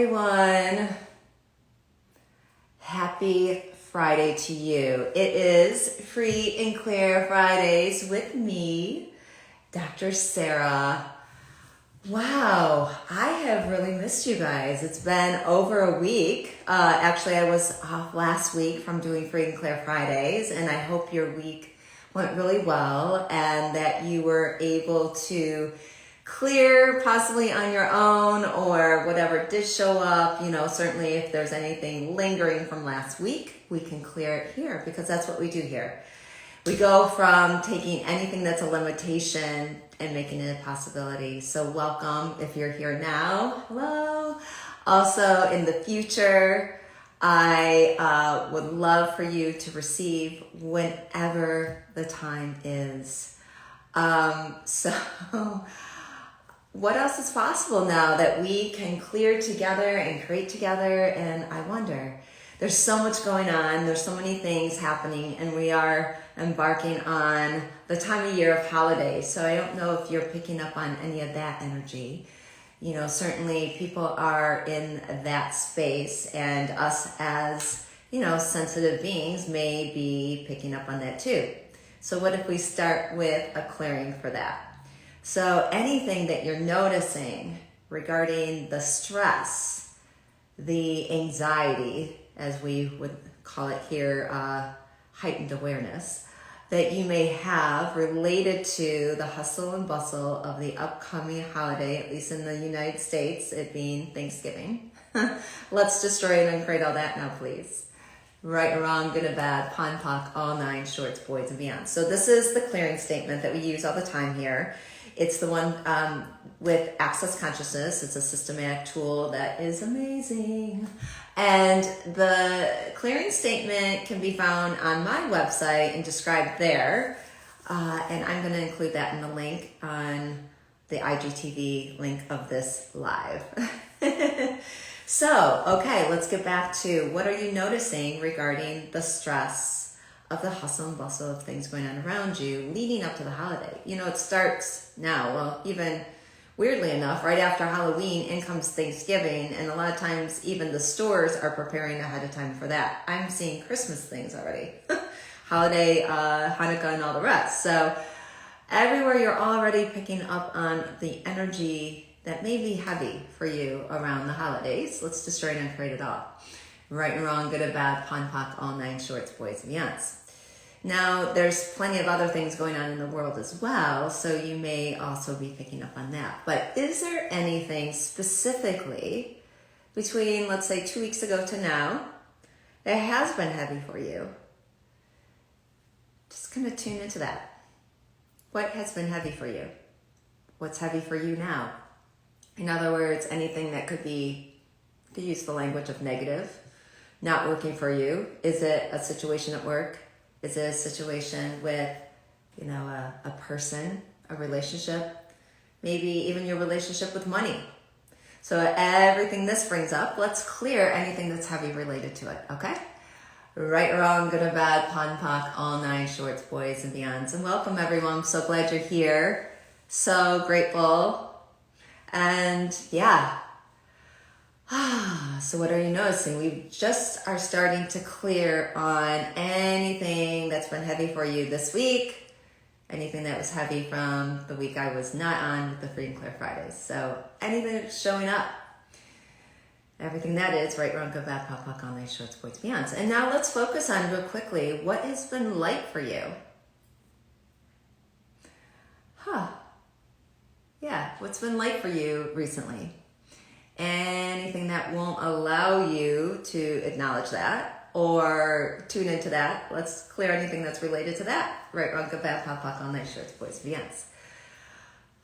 everyone. Happy Friday to you. It is Free and Clear Fridays with me, Dr. Sarah. Wow, I have really missed you guys. It's been over a week. Actually, I was off last week from doing Free and Clear Fridays, and I hope your week went really well and that you were able to clear possibly on your own or whatever did show up. Certainly if there's anything lingering from last week, we can clear it here because that's what we do here. We go from taking anything that's a limitation and making it a possibility. So welcome if you're here now. Hello. Also in the future, I would love for you to receive whenever the time is. What else is possible now that we can clear together and create together? And I wonder, there's so much going on. There's so many things happening, and we are embarking on the time of year of holidays. So I don't know if you're picking up on any of that energy. Certainly people are in that space, and us as, sensitive beings may be picking up on that too. So what if we start with a clearing for that? So anything that you're noticing regarding the stress, the anxiety, as we would call it here, heightened awareness, that you may have related to the hustle and bustle of the upcoming holiday, at least in the United States, it being Thanksgiving. Let's destroy and uncreate all that now, please. Right or wrong, good or bad, pon, poc, all nine shorts, boys, and beyond. So this is the clearing statement that we use all the time here. It's the one with Access Consciousness. It's a systematic tool that is amazing. And the clearing statement can be found on my website and described there. And I'm going to include that in the link on the IGTV link of this live. So, okay, let's get back to what are you noticing regarding the stress of the hustle and bustle of things going on around you leading up to the holiday. It starts now. Well, even weirdly enough, right after Halloween, in comes Thanksgiving, and a lot of times even the stores are preparing ahead of time for that. I'm seeing Christmas things already. Holiday, Hanukkah, and all the rest. So everywhere you're already picking up on the energy that may be heavy for you around the holidays. Let's destroy and uncreate it all. Right and wrong, good or bad, pon, poc, all nine shorts, boys, and beyonds. Now, there's plenty of other things going on in the world as well, so you may also be picking up on that. But is there anything specifically between, let's say, 2 weeks ago to now that has been heavy for you? Just kind of tune into that. What has been heavy for you? What's heavy for you now? In other words, anything that could be, to use the language of negative, not working for you. Is it a situation at work? Is it a situation with, a person, a relationship? Maybe even your relationship with money. So everything this brings up, let's clear anything that's heavy related to it, okay? Right or wrong, good or bad, pon, poc, all nine shorts, boys, and beyonds. And welcome, everyone. I'm so glad you're here. So grateful. And yeah. So what are you noticing? We just are starting to clear on anything that's been heavy for you this week, anything that was heavy from the week I was not on with the Free and Clear Fridays. So anything that's showing up, everything that is, right, wrong, good, bad, pop, poc, all nine shorts, boys, beyonds. And now let's focus on real quickly, what has been light for you? Yeah, what's been light for you recently? Anything that won't allow you to acknowledge that or tune into that. Let's clear anything that's related to that. Right, wrong, good, bad, pop, poc, all nine shorts, boys, and beyonds.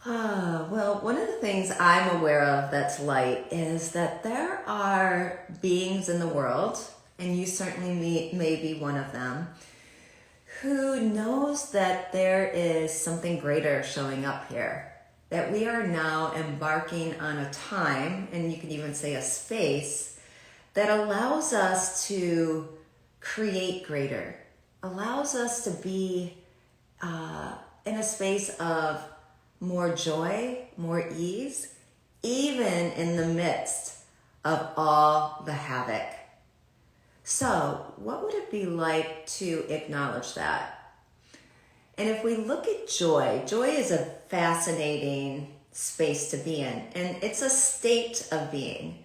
Well, one of the things I'm aware of that's light is that there are beings in the world, and you certainly may be one of them, who knows that there is something greater showing up here. That we are now embarking on a time, and you can even say a space, that allows us to create greater, allows us to be in a space of more joy, more ease, even in the midst of all the havoc. So, what would it be like to acknowledge that? And if we look at joy, joy is a fascinating space to be in, and it's a state of being.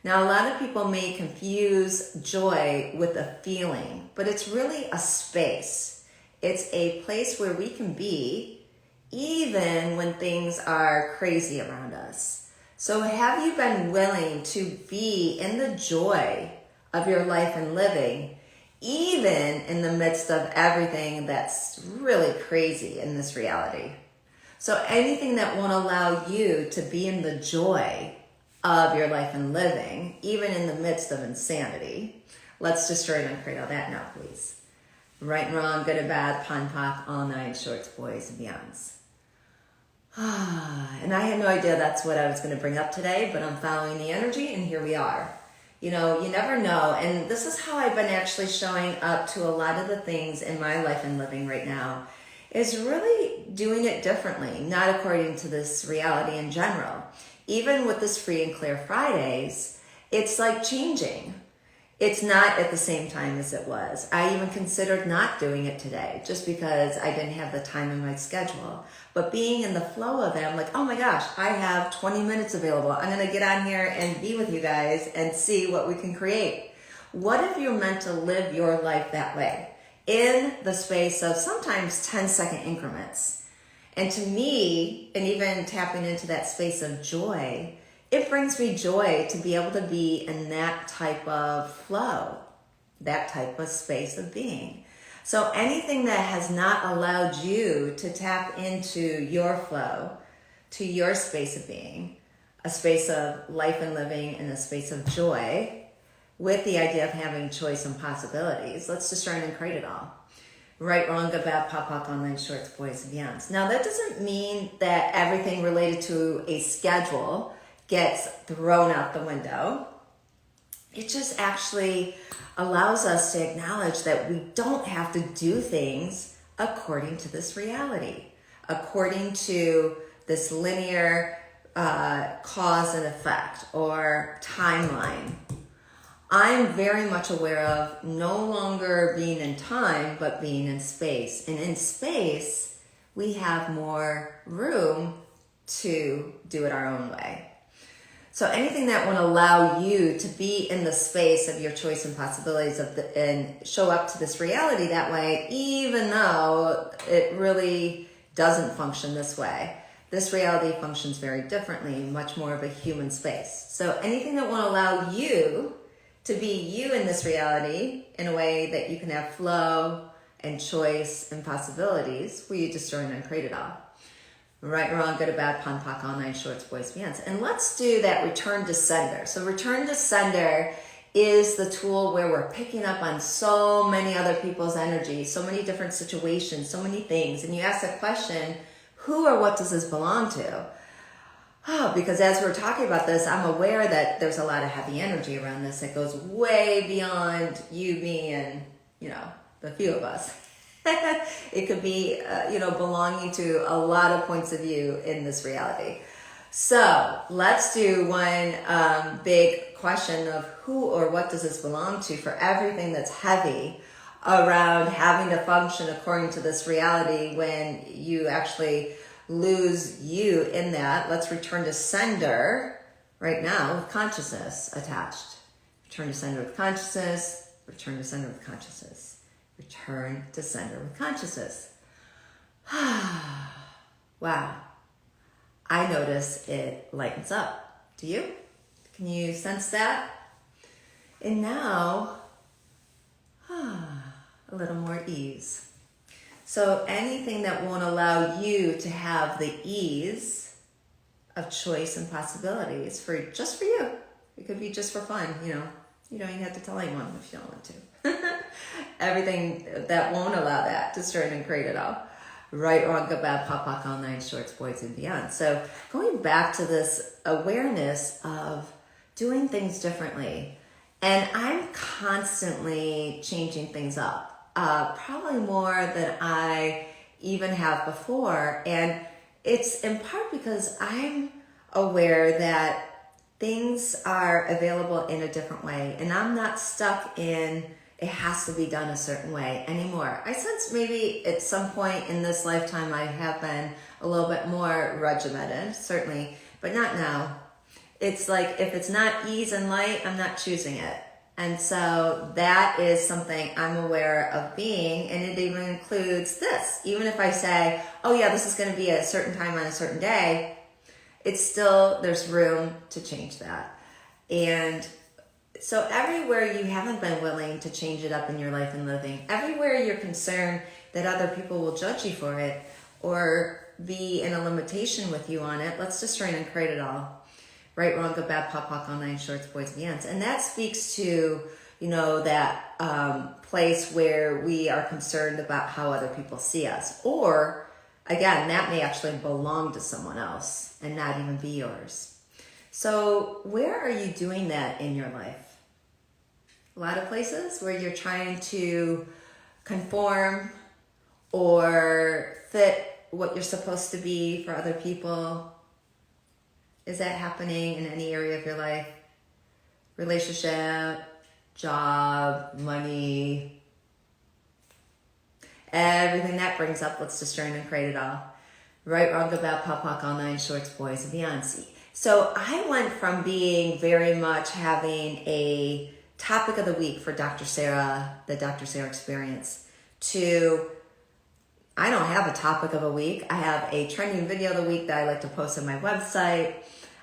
Now, a lot of people may confuse joy with a feeling, but it's really a space. It's a place where we can be even when things are crazy around us. So have you been willing to be in the joy of your life and living, even in the midst of everything that's really crazy in this reality? So anything that won't allow you to be in the joy of your life and living, even in the midst of insanity, let's destroy and uncreate all that now, please. Right and wrong, good and bad, pon poc, all nine shorts, boys and beyonds. And I had no idea that's what I was going to bring up today, but I'm following the energy, and here we are. You know, you never know, and this is how I've been actually showing up to a lot of the things in my life and living right now, is really doing it differently, not according to this reality in general. Even with this Free and Clear Fridays, it's like changing. It's not at the same time as it was. I even considered not doing it today just because I didn't have the time in my schedule. But being in the flow of it, I'm like, oh my gosh, I have 20 minutes available. I'm going to get on here and be with you guys and see what we can create. What if you're meant to live your life that way? In the space of sometimes 10-second increments. And to me, and even tapping into that space of joy, it brings me joy to be able to be in that type of flow, that type of space of being. So anything that has not allowed you to tap into your flow, to your space of being, a space of life and living, and a space of joy, with the idea of having choice and possibilities, let's destroy and create it all. Right, wrong, good, bad, pop, pop, online shorts, boys and beyonds. Now that doesn't mean that everything related to a schedule gets thrown out the window. It just actually allows us to acknowledge that we don't have to do things according to this reality, according to this linear cause and effect or timeline. I'm very much aware of no longer being in time, but being in space. And in space, we have more room to do it our own way. So anything that will allow you to be in the space of your choice and possibilities and show up to this reality that way, even though it really doesn't function this way. This reality functions very differently, much more of a human space. So anything that will allow you to be you in this reality in a way that you can have flow and choice and possibilities, where you destroy and uncreate it all. Right, wrong, good or bad, pon poc, all nine shorts, boys, beyonds. And let's do that return to sender. So return to sender is the tool where we're picking up on so many other people's energy, so many different situations, so many things. And you ask the question, who or what does this belong to? Oh, because as we're talking about this, I'm aware that there's a lot of heavy energy around this that goes way beyond you, me, and, the few of us. It could be, belonging to a lot of points of view in this reality. So let's do one big question of who or what does this belong to for everything that's heavy around having to function according to this reality when you actually lose you in that. Let's return to sender right now with consciousness attached. Return to sender with consciousness, return to sender with consciousness. Return to sender with consciousness. Wow. I notice it lightens up. Do you? Can you sense that? And now, a little more ease. So anything that won't allow you to have the ease of choice and possibilities just for you. It could be just for fun, You don't even have to tell anyone if you don't want to. Everything that won't allow that, destroy and create it all. Right, wrong, good, bad, pop, poc, all nine shorts, boys and beyond. So going back to this awareness of doing things differently. And I'm constantly changing things up, probably more than I even have before. And it's in part because I'm aware that things are available in a different way. And I'm not stuck in it has to be done a certain way anymore. I sense maybe at some point in this lifetime I have been a little bit more regimented, certainly, but not now. It's like if it's not ease and light, I'm not choosing it. And so that is something I'm aware of being, and it even includes this. Even if I say, oh yeah, this is going to be at a certain time on a certain day, it's still, there's room to change that. And so everywhere you haven't been willing to change it up in your life and living, everywhere you're concerned that other people will judge you for it or be in a limitation with you on it, let's destroy and create it all. Right, wrong, good, bad, pop, all nine shorts, boys, and beyonds. And that speaks to, that place where we are concerned about how other people see us. Or, again, that may actually belong to someone else and not even be yours. So where are you doing that in your life? A lot of places where you're trying to conform or fit what you're supposed to be for other people. Is that happening in any area of your life? Relationship, job, money, everything that brings up, let's destroy and create it all. Right, wrong, good, bad, pop, all nine shorts, boys, and beyonds. So I went from being very much having a topic of the week for Dr. Sarah, the Dr. Sarah Experience, to I don't have a topic of a week. I have a trending video of the week that I like to post on my website.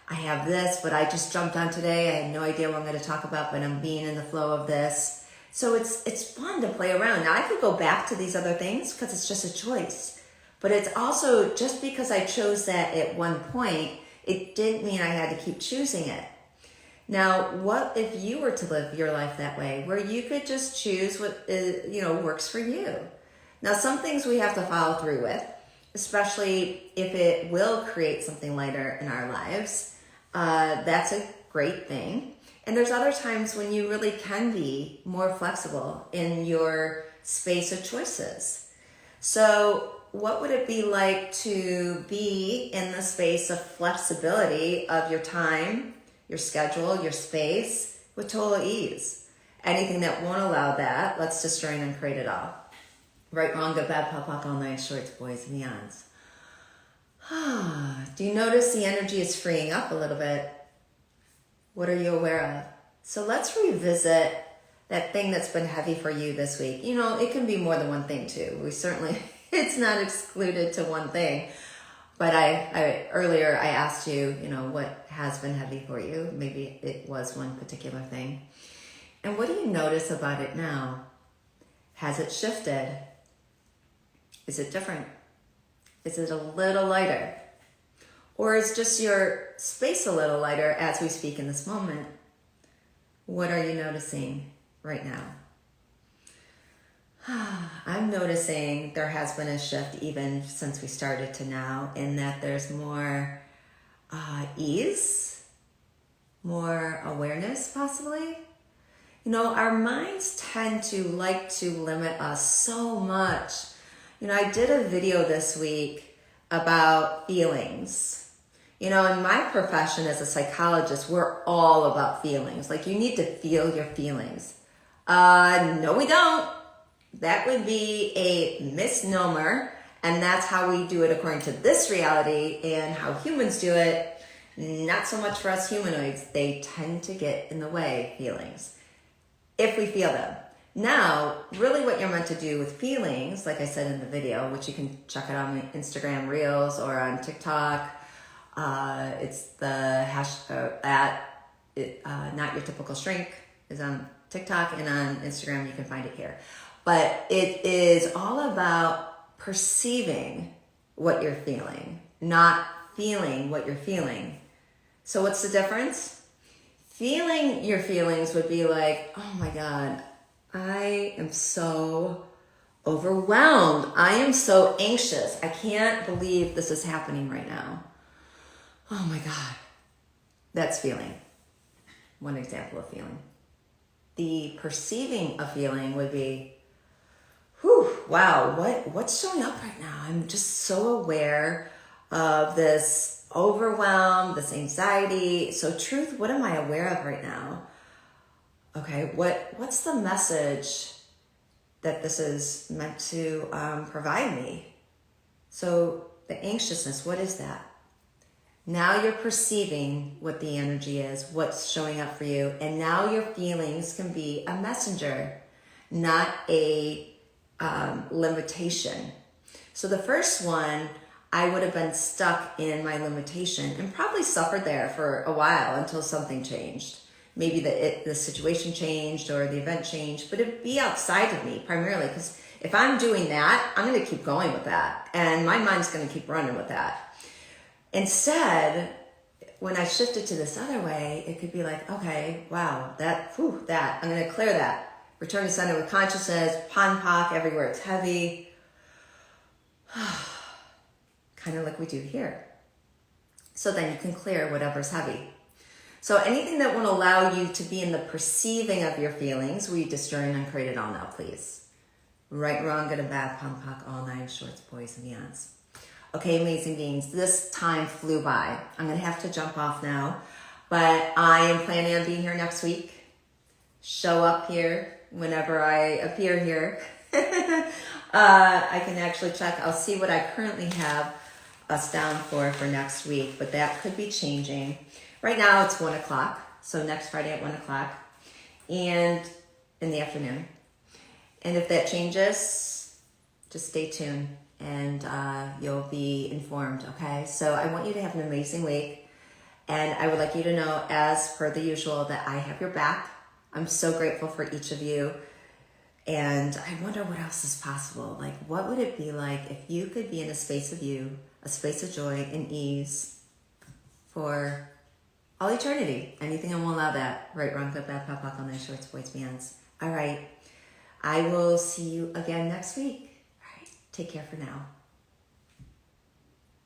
I have this, but I just jumped on today. I had no idea what I'm going to talk about, but I'm being in the flow of this. So it's fun to play around. Now I could go back to these other things because it's just a choice. But it's also, just because I chose that at one point, it didn't mean I had to keep choosing it. Now, what if you were to live your life that way, where you could just choose what works for you? Now, some things we have to follow through with, especially if it will create something lighter in our lives. That's a great thing. And there's other times when you really can be more flexible in your space of choices. So what would it be like to be in the space of flexibility of your time, your schedule, your space, with total ease? Anything that won't allow that, let's destroy and create it all. Right, wrong, good, bad, pop, all nine shorts, boys, and beyonds. Do you notice the energy is freeing up a little bit? What are you aware of? So let's revisit that thing that's been heavy for you this week. It can be more than one thing too. It's not excluded to one thing. But I earlier I asked you, what has been heavy for you? Maybe it was one particular thing. And what do you notice about it now? Has it shifted? Is it different? Is it a little lighter? Or is just your space a little lighter as we speak in this moment? What are you noticing right now? I'm noticing there has been a shift even since we started to now, in that there's more ease, more awareness possibly. Our minds tend to like to limit us so much. I did a video this week about feelings. In my profession as a psychologist, we're all about feelings. Like, you need to feel your feelings. No, we don't. That would be a misnomer. And that's how we do it according to this reality, and how humans do it. Not so much for us humanoids. They tend to get in the way, feelings, if we feel them. Now, really what you're meant to do with feelings, like I said in the video, which you can check out on Instagram Reels or on TikTok, it's the hashtag not your typical shrink is on TikTok, and on Instagram you can find it here. But it is all about perceiving what you're feeling, not feeling what you're feeling. So what's the difference? Feeling your feelings would be like, oh my God, I am so overwhelmed. I am so anxious. I can't believe this is happening right now. Oh my God. That's feeling. One example of feeling. The perceiving of feeling would be, whew, wow, what's showing up right now? I'm just so aware of this overwhelm, this anxiety. So truth, what am I aware of right now? Okay, what's the message that this is meant to provide me? So the anxiousness, what is that? Now you're perceiving what the energy is, what's showing up for you, and now your feelings can be a messenger, not a limitation. So the first one, I would have been stuck in my limitation and probably suffered there for a while until something changed. Maybe the situation changed or the event changed, but it'd be outside of me primarily, because if I'm doing that, I'm going to keep going with that, and my mind's going to keep running with that. Instead, when I shifted to this other way, it could be like, okay, wow, that, I'm going to clear that. Return to center with consciousness, Panpak, everywhere it's heavy. Kind of like we do here. So then you can clear whatever's heavy. So anything that won't allow you to be in the perceiving of your feelings, we destroy and uncreate it all now, please. Right, wrong, good and bad, Panpak, all nine shorts, boys and beyonds. Okay, amazing beings, this time flew by. I'm going to have to jump off now, but I am planning on being here next week. Show up here whenever I appear here. I can actually check. I'll see what I currently have us down for next week, but that could be changing. Right now it's 1 o'clock, so next Friday at 1 o'clock, and in the afternoon. And if that changes, just stay tuned. And you'll be informed, okay? So I want you to have an amazing week. And I would like you to know, as per the usual, that I have your back. I'm so grateful for each of you. And I wonder what else is possible. Like, what would it be like if you could be in a space of you, a space of joy and ease for all eternity? Anything won't allow that. Right, wrong, good, bad, pop, on those shorts, boys, beyonds. All right. I will see you again next week. Take care for now.